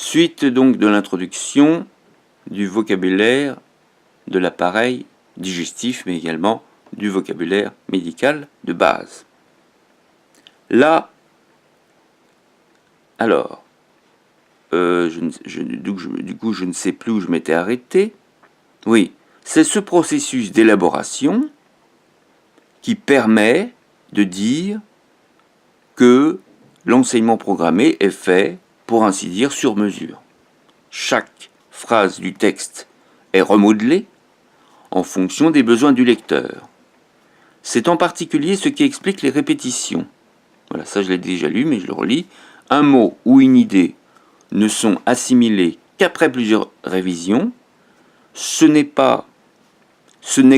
Suite donc de l'introduction du vocabulaire de l'appareil digestif, mais également du vocabulaire médical de base. Là, alors, du coup, je ne sais plus où je m'étais arrêté. Oui, c'est ce processus d'élaboration qui permet de dire que l'enseignement programmé est fait, pour ainsi dire, sur mesure. Chaque phrase du texte est remodelée en fonction des besoins du lecteur. C'est en particulier ce qui explique les répétitions. Voilà, ça je l'ai déjà lu, mais je le relis. Un mot ou une idée ne sont assimilés qu'après plusieurs révisions. Ce n'est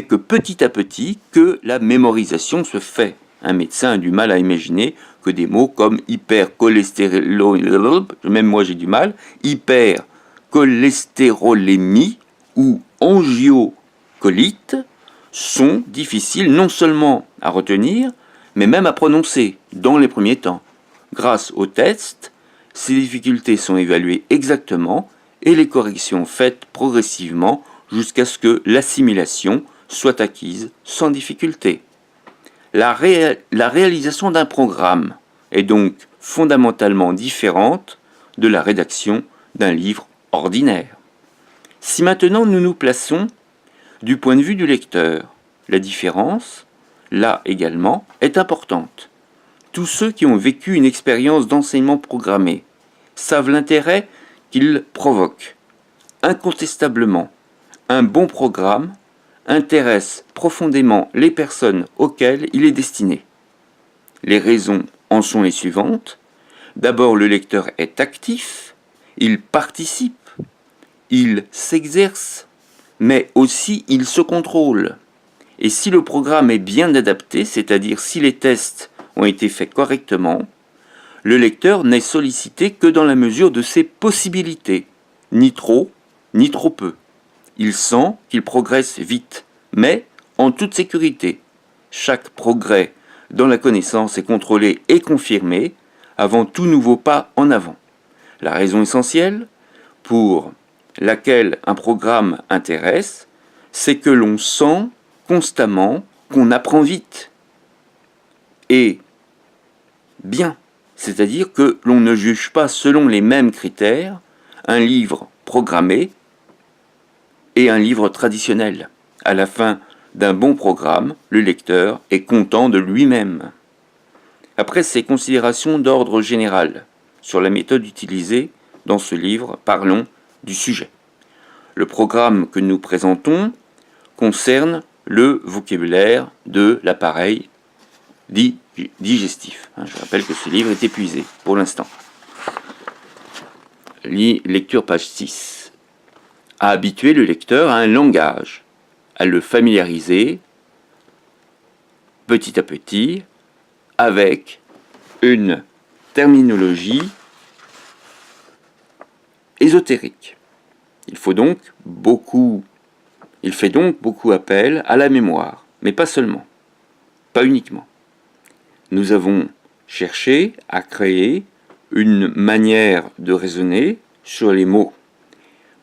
que petit à petit que la mémorisation se fait. Un médecin a du mal à imaginer que des mots comme hypercholestérolémie, même moi j'ai du mal, hypercholestérolémie ou angiocolite sont difficiles non seulement à retenir, mais même à prononcer dans les premiers temps. Grâce au test, ces difficultés sont évaluées exactement et les corrections faites progressivement jusqu'à ce que l'assimilation soit acquise sans difficulté. La réalisation d'un programme est donc fondamentalement différente de la rédaction d'un livre ordinaire. Si maintenant nous nous plaçons du point de vue du lecteur, la différence, là également, est importante. Tous ceux qui ont vécu une expérience d'enseignement programmé savent l'intérêt qu'il provoque. Incontestablement, un bon programme intéresse profondément les personnes auxquelles il est destiné. Les raisons en sont les suivantes. D'abord, le lecteur est actif, il participe, il s'exerce, mais aussi il se contrôle. Et si le programme est bien adapté, c'est-à-dire si les tests ont été faits correctement, le lecteur n'est sollicité que dans la mesure de ses possibilités, ni trop, ni trop peu. Il sent qu'il progresse vite, mais en toute sécurité. Chaque progrès dans la connaissance est contrôlé et confirmé avant tout nouveau pas en avant. La raison essentielle pour laquelle un programme intéresse, c'est que l'on sent constamment qu'on apprend vite et bien. C'est-à-dire que l'on ne juge pas selon les mêmes critères un livre programmé et un livre traditionnel. À la fin d'un bon programme, le lecteur est content de lui-même. Après ces considérations d'ordre général sur la méthode utilisée dans ce livre, parlons du sujet. Le programme que nous présentons concerne le vocabulaire de l'appareil digestif. Je rappelle que ce livre est épuisé pour l'instant. Lecture page 6. À habituer le lecteur à un langage, à le familiariser petit à petit avec une terminologie ésotérique. Il fait donc beaucoup appel à la mémoire, mais pas seulement, pas uniquement. Nous avons cherché à créer une manière de raisonner sur les mots,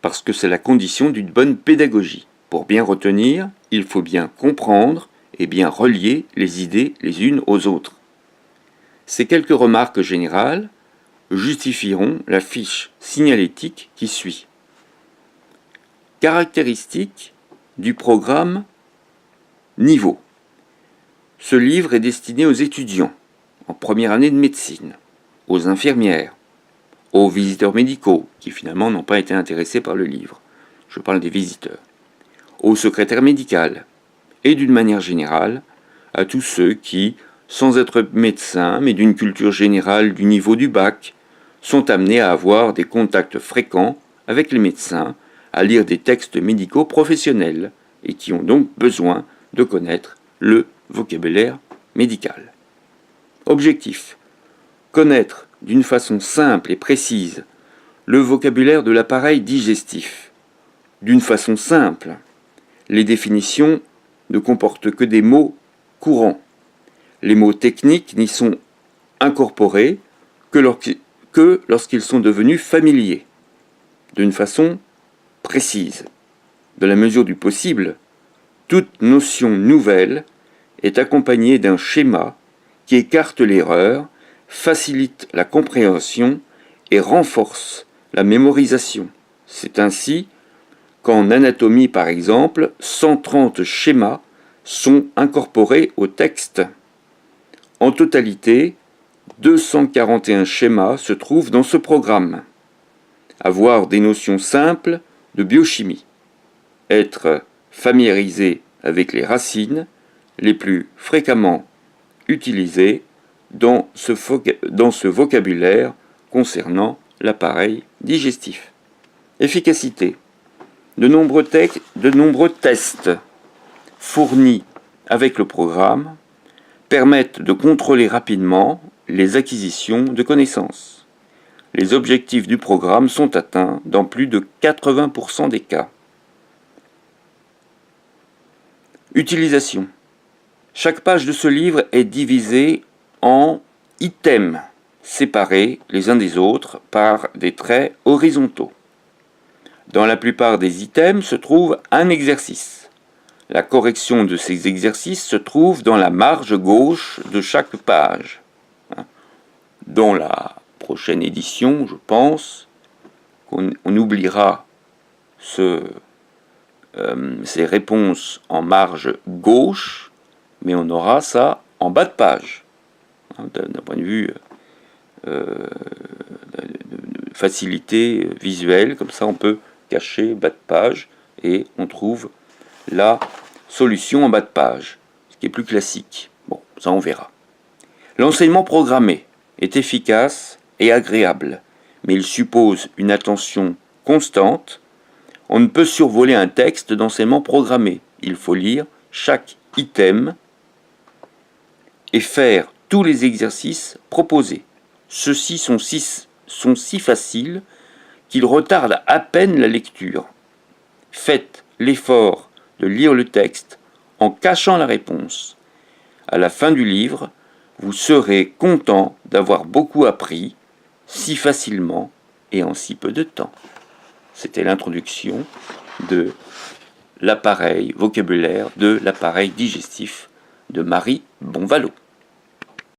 parce que c'est la condition d'une bonne pédagogie. Pour bien retenir, il faut bien comprendre et bien relier les idées les unes aux autres. Ces quelques remarques générales justifieront la fiche signalétique qui suit. Caractéristiques du programme niveau. Ce livre est destiné aux étudiants en première année de médecine, aux infirmières, aux visiteurs médicaux qui finalement n'ont pas été intéressés par le livre. Je parle des visiteurs. Au secrétaire médical et d'une manière générale à tous ceux qui, sans être médecins mais d'une culture générale du niveau du bac, sont amenés à avoir des contacts fréquents avec les médecins, à lire des textes médicaux professionnels et qui ont donc besoin de connaître le vocabulaire médical. Objectif : connaître d'une façon simple et précise le vocabulaire de l'appareil digestif. D'une façon simple, les définitions ne comportent que des mots courants. Les mots techniques n'y sont incorporés que lorsqu'ils sont devenus familiers. d'une façon précise. Dans la mesure du possible, toute notion nouvelle est accompagnée d'un schéma qui écarte l'erreur, facilite la compréhension et renforce la mémorisation. C'est ainsi qu'en anatomie, par exemple, 130 schémas sont incorporés au texte. En totalité, 241 schémas se trouvent dans ce programme. Avoir des notions simples de biochimie. Être familiarisé avec les racines les plus fréquemment utilisées dans ce vocabulaire concernant l'appareil digestif. Efficacité. De nombreux tests fournis avec le programme permettent de contrôler rapidement les acquisitions de connaissances. Les objectifs du programme sont atteints dans plus de 80% des cas. Utilisation. Chaque page de ce livre est divisée en items, séparés les uns des autres par des traits horizontaux. Dans la plupart des items se trouve un exercice. La correction de ces exercices se trouve dans la marge gauche de chaque page. Dans la prochaine édition, je pense qu'on oubliera ces réponses en marge gauche, mais on aura ça en bas de page. D'un point de vue de facilité visuelle, comme ça on peut cacher bas de page et on trouve la solution en bas de page, ce qui est plus classique. Bon, ça on verra. L'enseignement programmé est efficace et agréable, mais il suppose une attention constante. On ne peut survoler un texte d'enseignement programmé. Il faut lire chaque item et faire tous les exercices proposés. Ceux-ci sont si faciles qu'ils retardent à peine la lecture. Faites l'effort de lire le texte en cachant la réponse. À la fin du livre, vous serez content d'avoir beaucoup appris si facilement et en si peu de temps. C'était l'introduction de l'appareil vocabulaire, de l'appareil digestif de Marie Bonvalot.